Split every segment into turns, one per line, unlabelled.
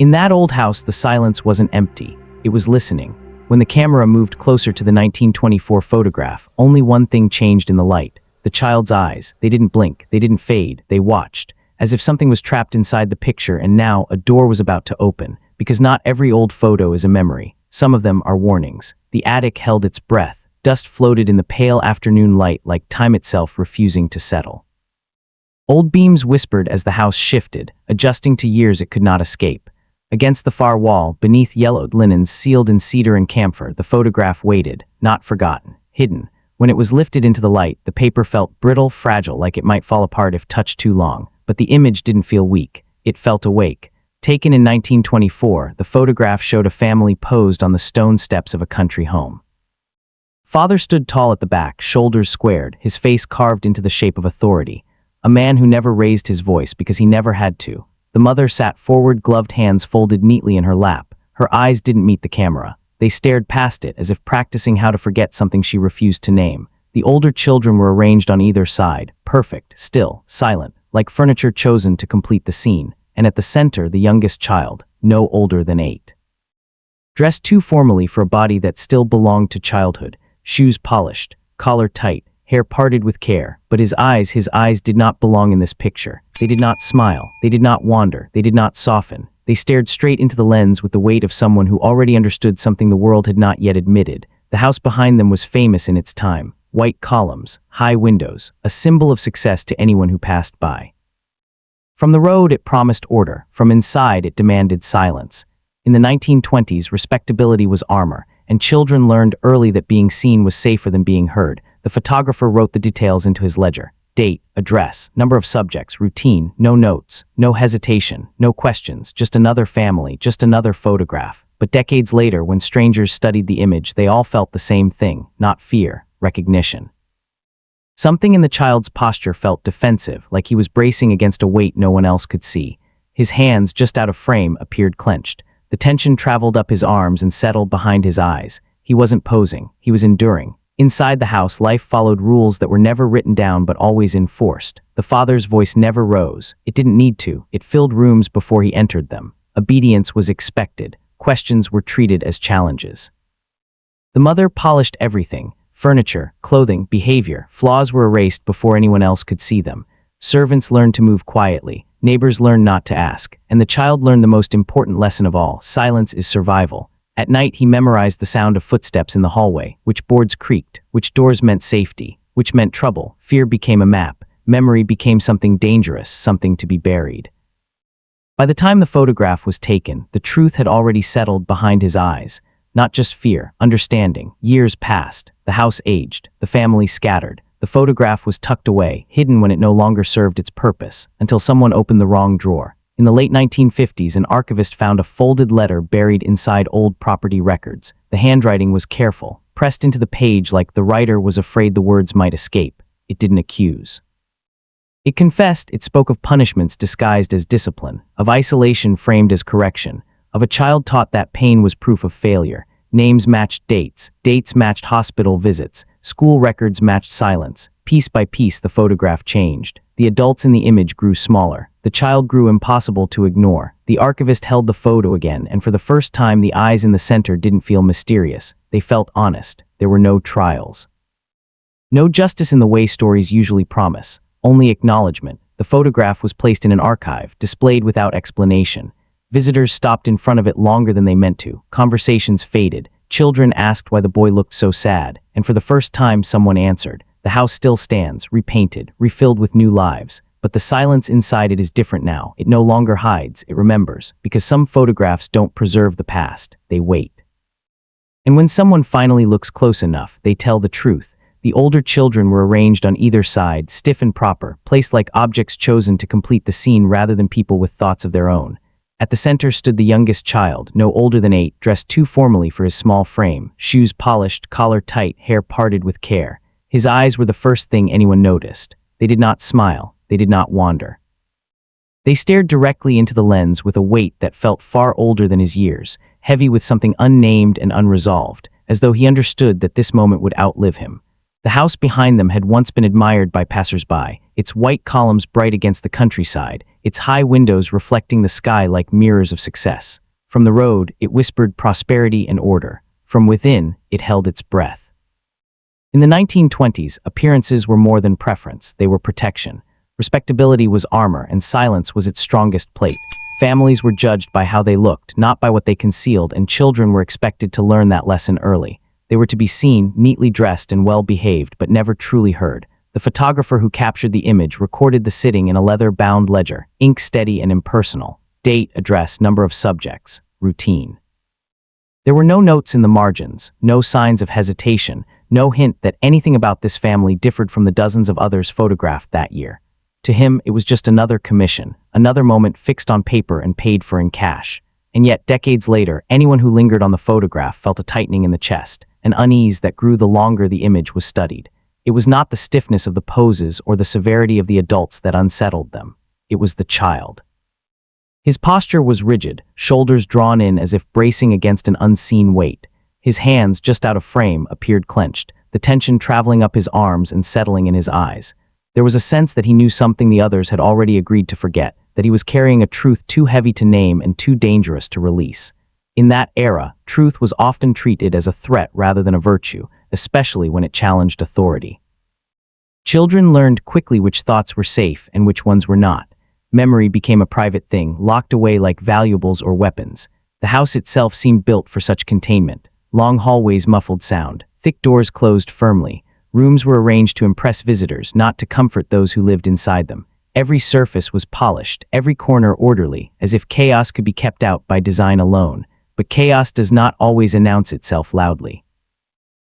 In that old house, the silence wasn't empty. It was listening. When the camera moved closer to the 1924 photograph, only one thing changed in the light. The child's eyes. They didn't blink. They didn't fade. They watched, as if something was trapped inside the picture, and now a door was about to open. Because not every old photo is a memory. Some of them are warnings. The attic held its breath. Dust floated in the pale afternoon light like time itself refusing to settle. Old beams whispered as the house shifted, adjusting to years it could not escape. Against the far wall, beneath yellowed linens sealed in cedar and camphor, the photograph waited, not forgotten, hidden. When it was lifted into the light, the paper felt brittle, fragile, like it might fall apart if touched too long. But the image didn't feel weak. It felt awake. Taken in 1924, the photograph showed a family posed on the stone steps of a country home. Father stood tall at the back, shoulders squared, his face carved into the shape of authority. A man who never raised his voice because he never had to. The mother sat forward, gloved hands folded neatly in her lap. Her eyes didn't meet the camera. They stared past it, as if practicing how to forget something she refused to name. The older children were arranged on either side, perfect, still, silent, like furniture chosen to complete the scene. And at the center, the youngest child, no older than 8. Dressed too formally for a body that still belonged to childhood, shoes polished, collar tight, hair parted with care, but his eyes did not belong in this picture. They did not smile, they did not wander, they did not soften. They stared straight into the lens with the weight of someone who already understood something the world had not yet admitted. The house behind them was famous in its time. White columns, high windows, a symbol of success to anyone who passed by. From the road, it promised order. From inside, it demanded silence. In the 1920s, respectability was armor, and children learned early that being seen was safer than being heard. The photographer wrote the details into his ledger. Date, address, number of subjects, routine, no notes, no hesitation, no questions, just another family, just another photograph. But decades later, when strangers studied the image, they all felt the same thing, not fear, recognition. Something in the child's posture felt defensive, like he was bracing against a weight no one else could see. His hands, just out of frame, appeared clenched. The tension traveled up his arms and settled behind his eyes. He wasn't posing, he was enduring. Inside the house, life followed rules that were never written down but always enforced. The father's voice never rose. It didn't need to. It filled rooms before he entered them. Obedience was expected. Questions were treated as challenges. The mother polished everything. Furniture, clothing, behavior. Flaws were erased before anyone else could see them. Servants learned to move quietly. Neighbors learned not to ask. And the child learned the most important lesson of all. Silence is survival. At night, he memorized the sound of footsteps in the hallway, which boards creaked, which doors meant safety, which meant trouble. Fear became a map. Memory became something dangerous, something to be buried. By the time the photograph was taken, the truth had already settled behind his eyes. Not just fear, understanding. Years passed. The house aged. The family scattered. The photograph was tucked away, hidden when it no longer served its purpose, until someone opened the wrong drawer. In the late 1950s, an archivist found a folded letter buried inside old property records. The handwriting was careful, pressed into the page like the writer was afraid the words might escape. It didn't accuse. It confessed. It spoke of punishments disguised as discipline, of isolation framed as correction, of a child taught that pain was proof of failure. Names matched dates, dates matched hospital visits, school records matched silence. Piece by piece, the photograph changed. The adults in the image grew smaller. The child grew impossible to ignore. The archivist held the photo again, and for the first time, the eyes in the center didn't feel mysterious. They felt honest. There were no trials. No justice in the way stories usually promise, only acknowledgement. The photograph was placed in an archive, displayed without explanation. Visitors stopped in front of it longer than they meant to. Conversations faded. Children asked why the boy looked so sad, and for the first time, someone answered. The house still stands, repainted, refilled with new lives. But the silence inside it is different now. It no longer hides, it remembers, because some photographs don't preserve the past, they wait. And when someone finally looks close enough, they tell the truth. The older children were arranged on either side, stiff and proper, placed like objects chosen to complete the scene rather than people with thoughts of their own. At the center stood the youngest child, no older than 8, dressed too formally for his small frame, shoes polished, collar tight, hair parted with care. His eyes were the first thing anyone noticed. They did not smile. They did not wander. They stared directly into the lens with a weight that felt far older than his years, heavy with something unnamed and unresolved, as though he understood that this moment would outlive him. The house behind them had once been admired by passers-by, its white columns bright against the countryside, its high windows reflecting the sky like mirrors of success. From the road, it whispered prosperity and order. From within, it held its breath. In the 1920s, appearances were more than preference, they were protection. Respectability was armor, and silence was its strongest plate. Families were judged by how they looked, not by what they concealed, and children were expected to learn that lesson early. They were to be seen, neatly dressed and well-behaved, but never truly heard. The photographer who captured the image recorded the sitting in a leather-bound ledger, ink steady and impersonal. Date, address, number of subjects, routine. There were no notes in the margins, no signs of hesitation, no hint that anything about this family differed from the dozens of others photographed that year. To him, it was just another commission, another moment fixed on paper and paid for in cash. And yet, decades later, anyone who lingered on the photograph felt a tightening in the chest, an unease that grew the longer the image was studied. It was not the stiffness of the poses or the severity of the adults that unsettled them. It was the child. His posture was rigid, shoulders drawn in as if bracing against an unseen weight. His hands, just out of frame, appeared clenched, the tension traveling up his arms and settling in his eyes. There was a sense that he knew something the others had already agreed to forget, that he was carrying a truth too heavy to name and too dangerous to release. In that era, truth was often treated as a threat rather than a virtue, especially when it challenged authority. Children learned quickly which thoughts were safe and which ones were not. Memory became a private thing, locked away like valuables or weapons. The house itself seemed built for such containment. Long hallways muffled sound, thick doors closed firmly. Rooms were arranged to impress visitors, not to comfort those who lived inside them. Every surface was polished, every corner orderly, as if chaos could be kept out by design alone. But chaos does not always announce itself loudly.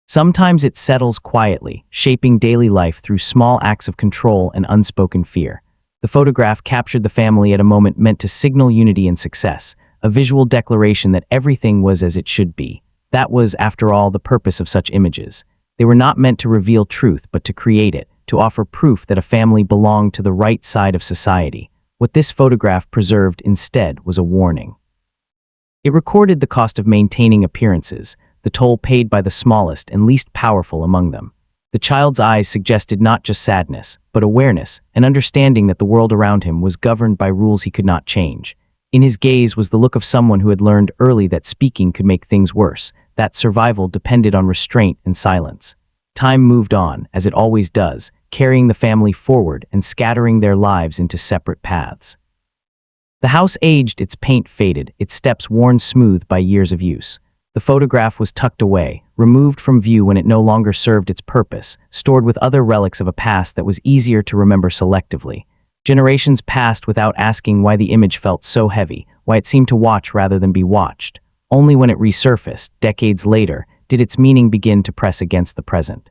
Sometimes it settles quietly, shaping daily life through small acts of control and unspoken fear. The photograph captured the family at a moment meant to signal unity and success, a visual declaration that everything was as it should be. That was, after all, the purpose of such images. They were not meant to reveal truth, but to create it, to offer proof that a family belonged to the right side of society. What this photograph preserved instead was a warning. It recorded the cost of maintaining appearances, the toll paid by the smallest and least powerful among them. The child's eyes suggested not just sadness, but awareness, an understanding that the world around him was governed by rules he could not change. In his gaze was the look of someone who had learned early that speaking could make things worse, that survival depended on restraint and silence. Time moved on, as it always does, carrying the family forward and scattering their lives into separate paths. The house aged, its paint faded, its steps worn smooth by years of use. The photograph was tucked away, removed from view when it no longer served its purpose, stored with other relics of a past that was easier to remember selectively. Generations passed without asking why the image felt so heavy, why it seemed to watch rather than be watched. Only when it resurfaced, decades later, did its meaning begin to press against the present.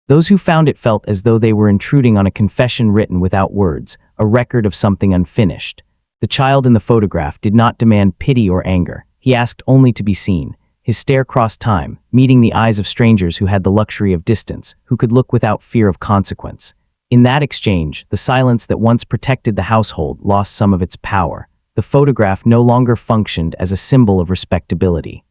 Those who found it felt as though they were intruding on a confession written without words, a record of something unfinished. The child in the photograph did not demand pity or anger. He asked only to be seen. His stare crossed time, meeting the eyes of strangers who had the luxury of distance, who could look without fear of consequence. In that exchange, the silence that once protected the household lost some of its power. The photograph no longer functioned as a symbol of respectability.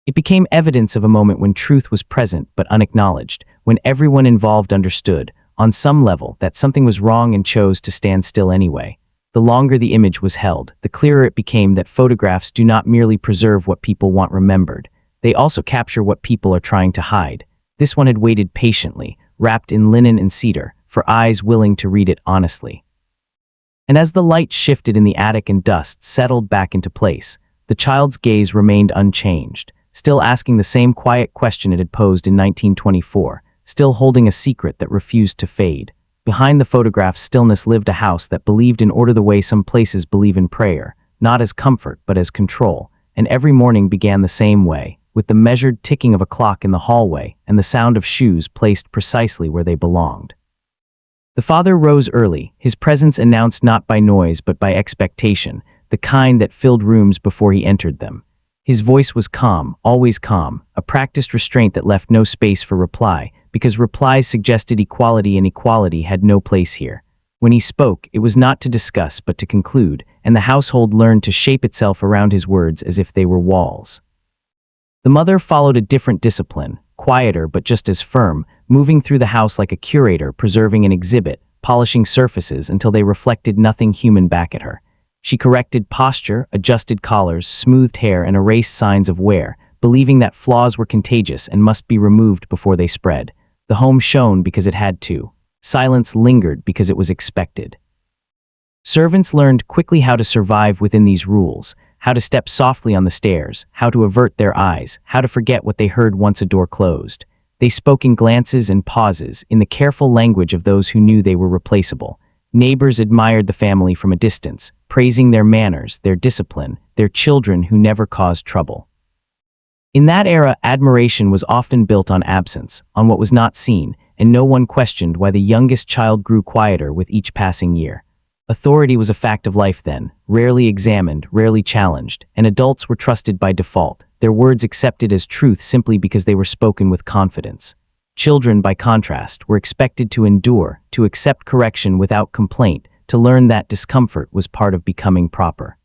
It became evidence of a moment when truth was present but unacknowledged, when everyone involved understood, on some level, that something was wrong and chose to stand still anyway. The longer the image was held, the clearer it became that photographs do not merely preserve what people want remembered. They also capture what people are trying to hide. This one had waited patiently, wrapped in linen and cedar, for eyes willing to read it honestly. And as the light shifted in the attic and dust settled back into place, the child's gaze remained unchanged, still asking the same quiet question it had posed in 1924, still holding a secret that refused to fade. Behind the photograph's stillness lived a house that believed in order the way some places believe in prayer, not as comfort but as control, and every morning began the same way, with the measured ticking of a clock in the hallway and the sound of shoes placed precisely where they belonged. The father rose early, his presence announced not by noise but by expectation, the kind that filled rooms before he entered them. His voice was calm, always calm, a practiced restraint that left no space for reply, because replies suggested equality and equality had no place here. When he spoke, it was not to discuss but to conclude, and the household learned to shape itself around his words as if they were walls. The mother followed a different discipline, quieter but just as firm, moving through the house like a curator preserving an exhibit, polishing surfaces until they reflected nothing human back at her. She corrected posture, adjusted collars, smoothed hair, and erased signs of wear, believing that flaws were contagious and must be removed before they spread. The home shone because it had to. Silence lingered because it was expected. Servants learned quickly how to survive within these rules, how to step softly on the stairs, how to avert their eyes, how to forget what they heard once a door closed. They spoke in glances and pauses, in the careful language of those who knew they were replaceable. Neighbors admired the family from a distance, praising their manners, their discipline, their children who never caused trouble. In that era, admiration was often built on absence, on what was not seen, and no one questioned why the youngest child grew quieter with each passing year. Authority was a fact of life then, rarely examined, rarely challenged, and adults were trusted by default, their words accepted as truth simply because they were spoken with confidence. Children, by contrast, were expected to endure, to accept correction without complaint, to learn that discomfort was part of becoming proper.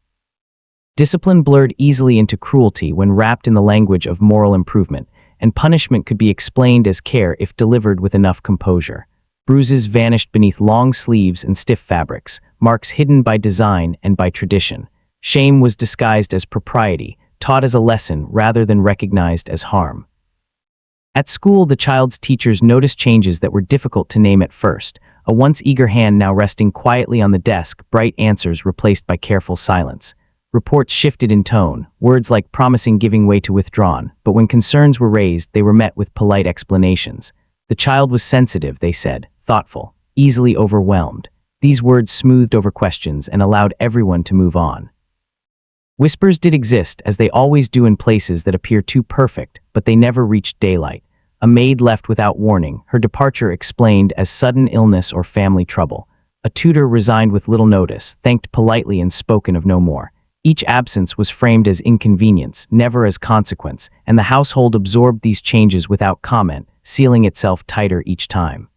Discipline blurred easily into cruelty when wrapped in the language of moral improvement, and punishment could be explained as care if delivered with enough composure. Bruises vanished beneath long sleeves and stiff fabrics, marks hidden by design and by tradition. Shame was disguised as propriety, taught as a lesson rather than recognized as harm. At school, the child's teachers noticed changes that were difficult to name at first, a once eager hand now resting quietly on the desk, bright answers replaced by careful silence. Reports shifted in tone, words like promising giving way to withdrawn, but when concerns were raised, they were met with polite explanations. The child was sensitive, they said, thoughtful, easily overwhelmed. These words smoothed over questions and allowed everyone to move on. Whispers did exist, as they always do in places that appear too perfect, but they never reached daylight. A maid left without warning, her departure explained as sudden illness or family trouble. A tutor resigned with little notice, thanked politely and spoken of no more. Each absence was framed as inconvenience, never as consequence, and the household absorbed these changes without comment, sealing itself tighter each time.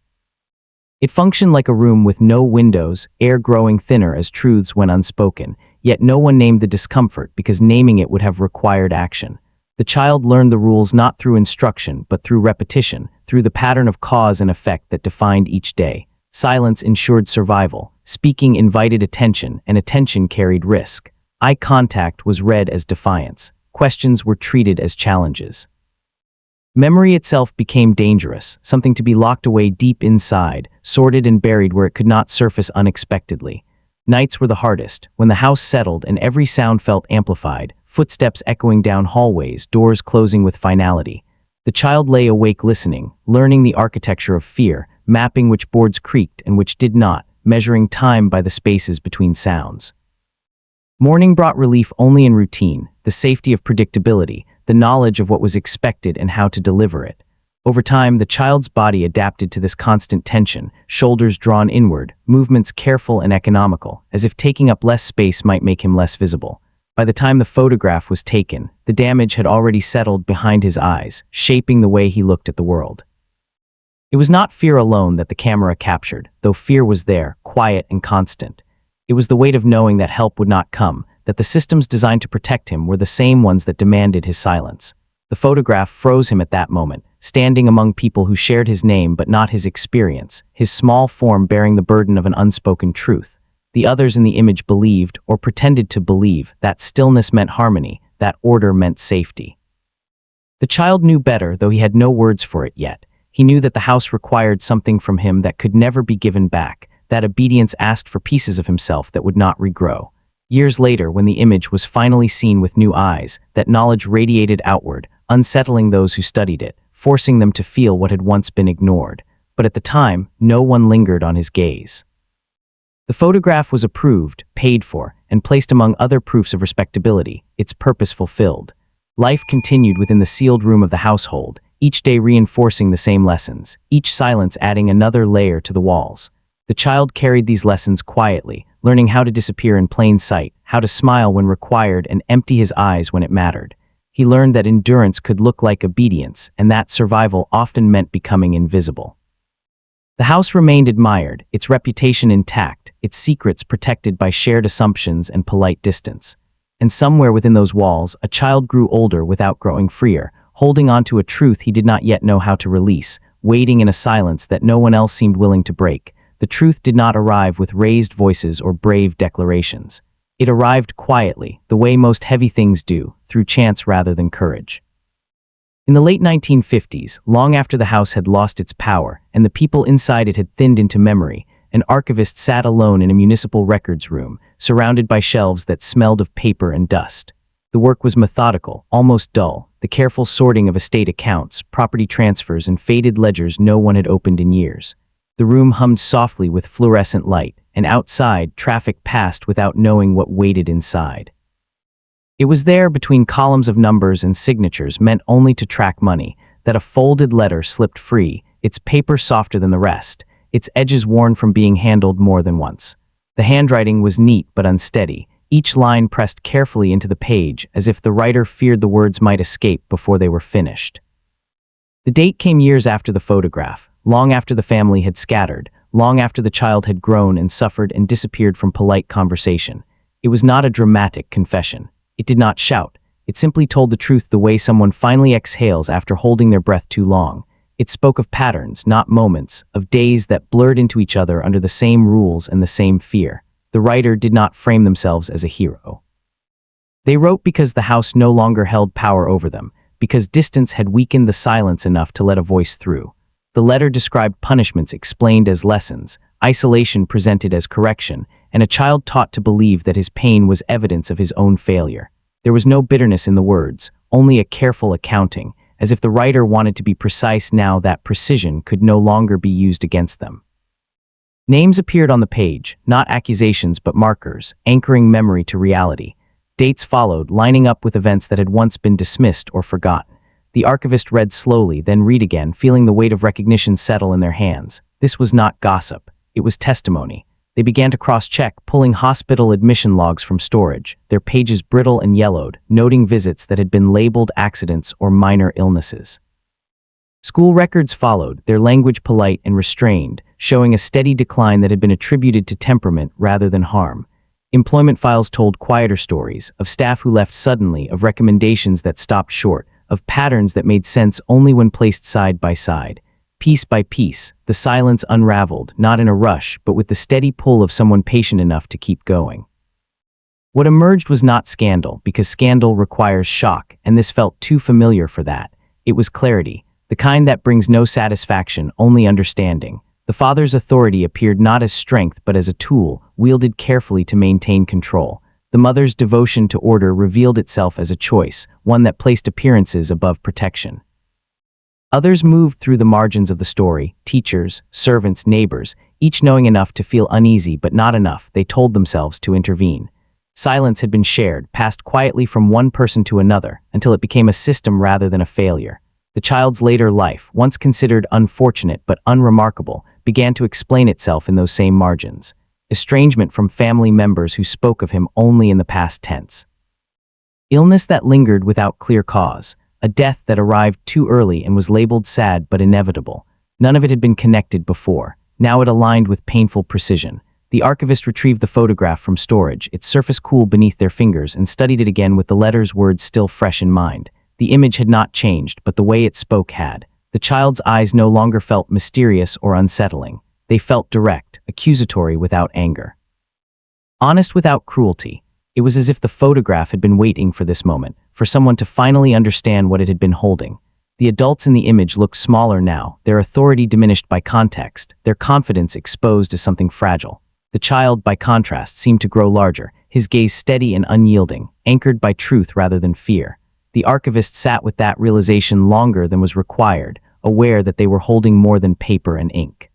It functioned like a room with no windows, air growing thinner as truths went unspoken, yet no one named the discomfort because naming it would have required action. The child learned the rules not through instruction, but through repetition, through the pattern of cause and effect that defined each day. Silence ensured survival, speaking invited attention, and attention carried risk. Eye contact was read as defiance. Questions were treated as challenges. Memory itself became dangerous, something to be locked away deep inside, sorted and buried where it could not surface unexpectedly. Nights were the hardest, when the house settled and every sound felt amplified, footsteps echoing down hallways, doors closing with finality. The child lay awake listening, learning the architecture of fear, mapping which boards creaked and which did not, measuring time by the spaces between sounds. Morning brought relief only in routine, the safety of predictability, the knowledge of what was expected and how to deliver it. Over time, the child's body adapted to this constant tension, shoulders drawn inward, movements careful and economical, as if taking up less space might make him less visible. By the time the photograph was taken, the damage had already settled behind his eyes, shaping the way he looked at the world. It was not fear alone that the camera captured, though fear was there, quiet and constant. It was the weight of knowing that help would not come, that the systems designed to protect him were the same ones that demanded his silence. The photograph froze him at that moment, standing among people who shared his name but not his experience, his small form bearing the burden of an unspoken truth. The others in the image believed, or pretended to believe, that stillness meant harmony, that order meant safety. The child knew better, though he had no words for it yet. He knew that the house required something from him that could never be given back, that obedience asked for pieces of himself that would not regrow. Years later, when the image was finally seen with new eyes, that knowledge radiated outward, unsettling those who studied it, forcing them to feel what had once been ignored. But at the time, no one lingered on his gaze. The photograph was approved, paid for, and placed among other proofs of respectability, its purpose fulfilled. Life continued within the sealed room of the household, each day reinforcing the same lessons, each silence adding another layer to the walls. The child carried these lessons quietly, learning how to disappear in plain sight, how to smile when required and empty his eyes when it mattered. He learned that endurance could look like obedience, and that survival often meant becoming invisible. The house remained admired, its reputation intact, its secrets protected by shared assumptions and polite distance. And somewhere within those walls, a child grew older without growing freer, holding on to a truth he did not yet know how to release, waiting in a silence that no one else seemed willing to break. The truth did not arrive with raised voices or brave declarations. It arrived quietly, the way most heavy things do, through chance rather than courage. In the late 1950s, long after the house had lost its power and the people inside it had thinned into memory, an archivist sat alone in a municipal records room, surrounded by shelves that smelled of paper and dust. The work was methodical, almost dull, the careful sorting of estate accounts, property transfers, and faded ledgers no one had opened in years. The room hummed softly with fluorescent light, and outside, traffic passed without knowing what waited inside. It was there, between columns of numbers and signatures meant only to track money, that a folded letter slipped free, its paper softer than the rest, its edges worn from being handled more than once. The handwriting was neat but unsteady, each line pressed carefully into the page as if the writer feared the words might escape before they were finished. The date came years after the photograph, long after the family had scattered, long after the child had grown and suffered and disappeared from polite conversation. It was not a dramatic confession. It did not shout. It simply told the truth the way someone finally exhales after holding their breath too long. It spoke of patterns, not moments, of days that blurred into each other under the same rules and the same fear. The writer did not frame themselves as a hero. They wrote because the house no longer held power over them, because distance had weakened the silence enough to let a voice through. The letter described punishments explained as lessons, isolation presented as correction, and a child taught to believe that his pain was evidence of his own failure. There was no bitterness in the words, only a careful accounting, as if the writer wanted to be precise now that precision could no longer be used against them. Names appeared on the page, not accusations but markers, anchoring memory to reality. Dates followed, lining up with events that had once been dismissed or forgotten. The archivist read slowly, then read again, feeling the weight of recognition settle in their hands. This was not gossip. It was testimony. They began to cross-check, pulling hospital admission logs from storage, their pages brittle and yellowed, noting visits that had been labeled accidents or minor illnesses. School records followed, their language polite and restrained, showing a steady decline that had been attributed to temperament rather than harm. Employment files told quieter stories, of staff who left suddenly, of recommendations that stopped short, of patterns that made sense only when placed side by side. Piece by piece, the silence unraveled, not in a rush, but with the steady pull of someone patient enough to keep going. What emerged was not scandal, because scandal requires shock, and this felt too familiar for that. It was clarity, the kind that brings no satisfaction, only understanding. The father's authority appeared not as strength but as a tool, wielded carefully to maintain control. The mother's devotion to order revealed itself as a choice, one that placed appearances above protection. Others moved through the margins of the story, teachers, servants, neighbors, each knowing enough to feel uneasy but not enough, they told themselves, to intervene. Silence had been shared, passed quietly from one person to another, until it became a system rather than a failure. The child's later life, once considered unfortunate but unremarkable, began to explain itself in those same margins. Estrangement from family members who spoke of him only in the past tense. Illness that lingered without clear cause. A death that arrived too early and was labeled sad but inevitable. None of it had been connected before. Now it aligned with painful precision. The archivist retrieved the photograph from storage, its surface cool beneath their fingers, and studied it again with the letter's words still fresh in mind. The image had not changed, but the way it spoke had. The child's eyes no longer felt mysterious or unsettling. They felt direct, accusatory without anger. Honest without cruelty. It was as if the photograph had been waiting for this moment, for someone to finally understand what it had been holding. The adults in the image looked smaller now, their authority diminished by context, their confidence exposed as something fragile. The child, by contrast, seemed to grow larger, his gaze steady and unyielding, anchored by truth rather than fear. The archivist sat with that realization longer than was required, aware that they were holding more than paper and ink.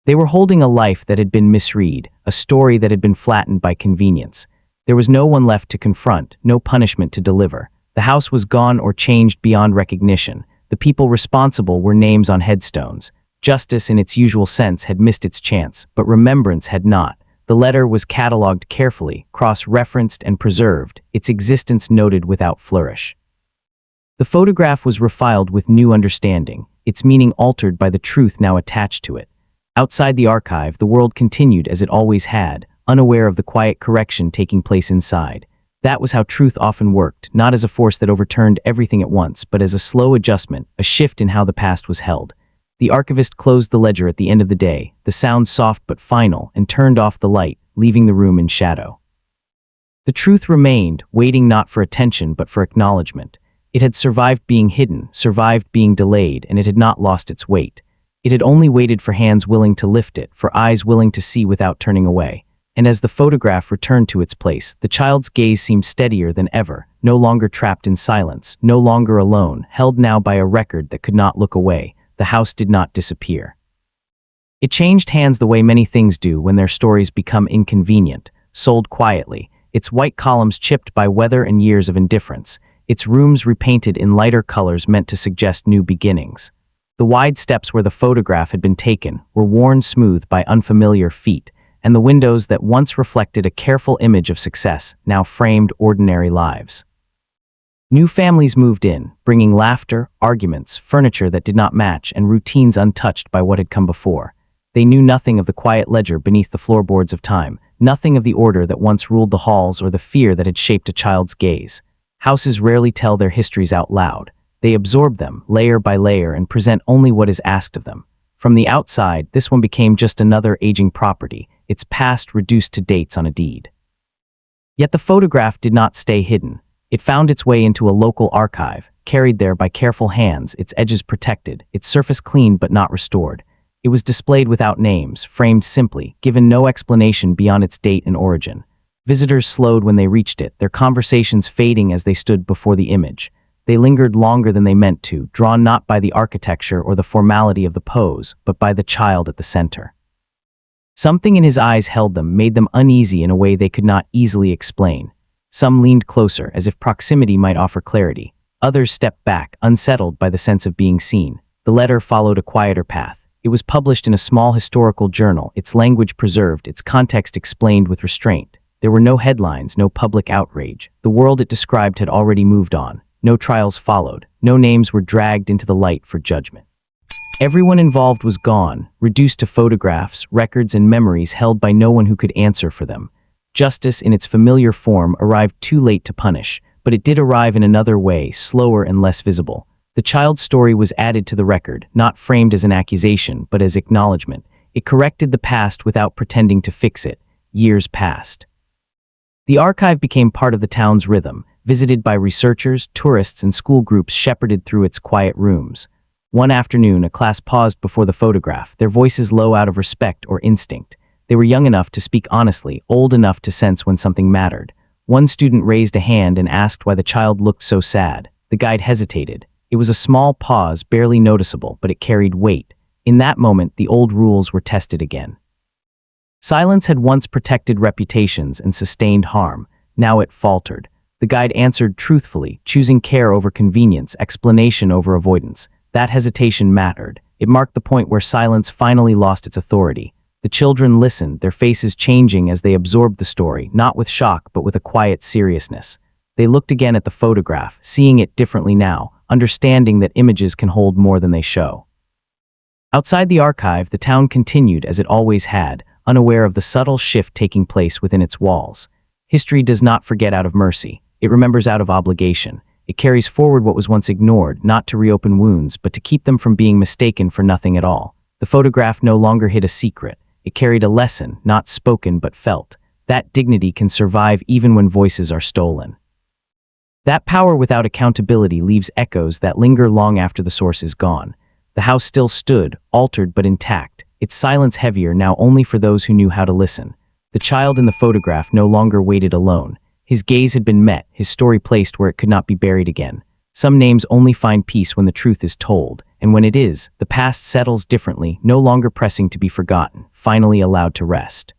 They were holding a life that had been misread, a story that had been flattened by convenience. There was no one left to confront, no punishment to deliver. The house was gone or changed beyond recognition. The people responsible were names on headstones. Justice in its usual sense had missed its chance, but remembrance had not. The letter was catalogued carefully, cross-referenced and preserved, its existence noted without flourish. The photograph was refiled with new understanding, its meaning altered by the truth now attached to it. Outside the archive, the world continued as it always had, unaware of the quiet correction taking place inside. That was how truth often worked, not as a force that overturned everything at once, but as a slow adjustment, a shift in how the past was held. The archivist closed the ledger at the end of the day, the sound soft but final, and turned off the light, leaving the room in shadow. The truth remained, waiting not for attention but for acknowledgement. It had survived being hidden, survived being delayed, and it had not lost its weight. It had only waited for hands willing to lift it, for eyes willing to see without turning away. And as the photograph returned to its place, the child's gaze seemed steadier than ever, no longer trapped in silence, no longer alone, held now by a record that could not look away. The house did not disappear. It changed hands the way many things do when their stories become inconvenient, sold quietly, its white columns chipped by weather and years of indifference, its rooms repainted in lighter colors meant to suggest new beginnings. The wide steps where the photograph had been taken were worn smooth by unfamiliar feet, and the windows that once reflected a careful image of success now framed ordinary lives. New families moved in, bringing laughter, arguments, furniture that did not match, and routines untouched by what had come before. They knew nothing of the quiet ledger beneath the floorboards of time, nothing of the order that once ruled the halls or the fear that had shaped a child's gaze. Houses rarely tell their histories out loud. They absorb them, layer by layer, and present only what is asked of them. From the outside, this one became just another aging property, its past reduced to dates on a deed. Yet the photograph did not stay hidden. It found its way into a local archive, carried there by careful hands, its edges protected, its surface cleaned but not restored. It was displayed without names, framed simply, given no explanation beyond its date and origin. Visitors slowed when they reached it, their conversations fading as they stood before the image. They lingered longer than they meant to, drawn not by the architecture or the formality of the pose, but by the child at the center. Something in his eyes held them, made them uneasy in a way they could not easily explain. Some leaned closer, as if proximity might offer clarity. Others stepped back, unsettled by the sense of being seen. The letter followed a quieter path. It was published in a small historical journal, its language preserved, its context explained with restraint. There were no headlines, no public outrage. The world it described had already moved on. No trials followed. No names were dragged into the light for judgment. Everyone involved was gone, reduced to photographs, records, and memories held by no one who could answer for them. Justice in its familiar form arrived too late to punish, but it did arrive in another way, slower and less visible. The child's story was added to the record, not framed as an accusation, but as acknowledgement. It corrected the past without pretending to fix it. Years passed. The archive became part of the town's rhythm, visited by researchers, tourists, and school groups shepherded through its quiet rooms. One afternoon, a class paused before the photograph, their voices low out of respect or instinct. They were young enough to speak honestly, old enough to sense when something mattered. One student raised a hand and asked why the child looked so sad. The guide hesitated. It was a small pause, barely noticeable, but it carried weight. In that moment, the old rules were tested again. Silence had once protected reputations and sustained harm. Now it faltered. The guide answered truthfully, choosing care over convenience, explanation over avoidance. That hesitation mattered. It marked the point where silence finally lost its authority. The children listened, their faces changing as they absorbed the story, not with shock but with a quiet seriousness. They looked again at the photograph, seeing it differently now, understanding that images can hold more than they show. Outside the archive, the town continued as it always had, unaware of the subtle shift taking place within its walls. History does not forget out of mercy. It remembers out of obligation. It carries forward what was once ignored, not to reopen wounds, but to keep them from being mistaken for nothing at all. The photograph no longer hid a secret. It carried a lesson, not spoken but felt. That dignity can survive even when voices are stolen. That power without accountability leaves echoes that linger long after the source is gone. The house still stood, altered but intact, its silence heavier now only for those who knew how to listen. The child in the photograph no longer waited alone. His gaze had been met, his story placed where it could not be buried again. Some names only find peace when the truth is told, and when it is, the past settles differently, no longer pressing to be forgotten, finally allowed to rest.